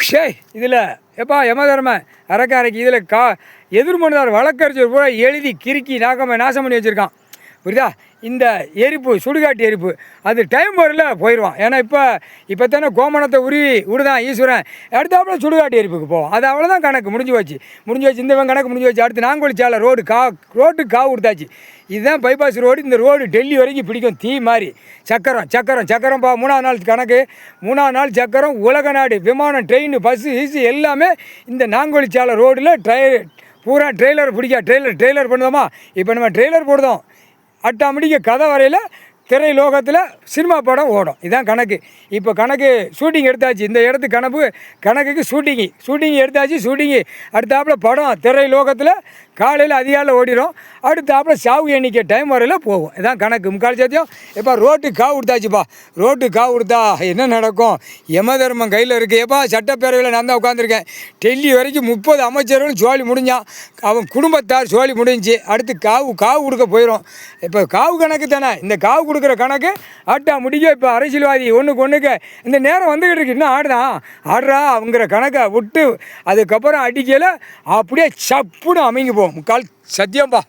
ஷே இதில் எப்பா யமதர்ம அறக்காரைக்கு இதில் எதிர்மனுதார் வழக்கறிஞர் பூரா எழுதி கிறுக்கி நாசம் பண்ணி வச்சுருக்கான். புரியுதா? இந்த எரிப்பு சுடுகாட்டு எரிப்பு அது டைம் வரல போயிடுவான். ஏன்னா இப்போ தானே கோமணத்தை உருவி விடுதான் ஈஸ்வரன், அடுத்தாப்புல சுடுகாட்டு எரிப்புக்கு போவோம். அது அவ்வளோதான், கணக்கு முடிஞ்சு வச்சு. இந்த கணக்கு முடிஞ்சு வச்சு. அடுத்து நாங்கோலி சாலை ரோட்டுக்கு காவு கொடுத்தாச்சு. இதுதான் பைபாஸ் ரோடு. இந்த ரோடு டெல்லி வரைக்கும் பிடிக்கும் தீ மாதிரி. சக்கரம் 3ஆவது நாள் கணக்கு. 3ஆவது நாள் சக்கரம். உலக நாடு விமானம் ட்ரெயின் பஸ்ஸு ஈஸு எல்லாமே இந்த நாங்கோலி சாலை ரோடில் பூரா ட்ரெய்லர் ட்ரெய்லர் பண்ணுவோமா. இப்போ நம்ம ட்ரெய்லர் போடுதோம். ஆட்டோமேட்டிக்க கதை வரையில் திரைலோகத்தில் சினிமா படம் ஓடும். இதுதான் கணக்கு. இப்போ கணக்கு ஷூட்டிங் எடுத்தாச்சு. இந்த இடத்துக்கு கணக்குக்கு ஷூட்டிங் எடுத்தாச்சு. அடுத்தாப்புல படம் திரைலோகத்தில் காலையில் அதிகாலையில் ஓடிடும். அடுத்தாப்புல சாவு எண்ணிக்கை டைம் வரையில் போகும். இதுதான் கணக்கு. முக்கால் சத்தியம். இப்போ ரோட்டுக்கு காவு கொடுத்தாச்சுப்பா. ரோட்டுக்கு காவு கொடுத்தா என்ன நடக்கும்? யமதர்மம் கையில் இருக்குது. எப்பா சட்டப்பேரவையில் நான் தான் உட்காந்துருக்கேன். டெல்லி வரைக்கும் 30 அமைச்சர்களும் சோழி முடிஞ்சான். அவன் குடும்பத்தார் சோழி முடிஞ்சு. அடுத்து காவு கொடுக்க போயிடும். இப்போ காவு கணக்கு தானே. இந்த காவு கொடுக்குற கணக்கு முடிக்க இப்போ அரசியல்வாதி ஒன்றுக்கு இந்த நேரம் வந்துக்கிட்டு இருக்கு. இன்னும் ஆடுறா அவங்கிற கணக்கை விட்டு அதுக்கப்புறம் அடிக்கலை அப்படியே சப்புன்னு அமைங்கி போகும். முக்கால் சத்தியம்பா.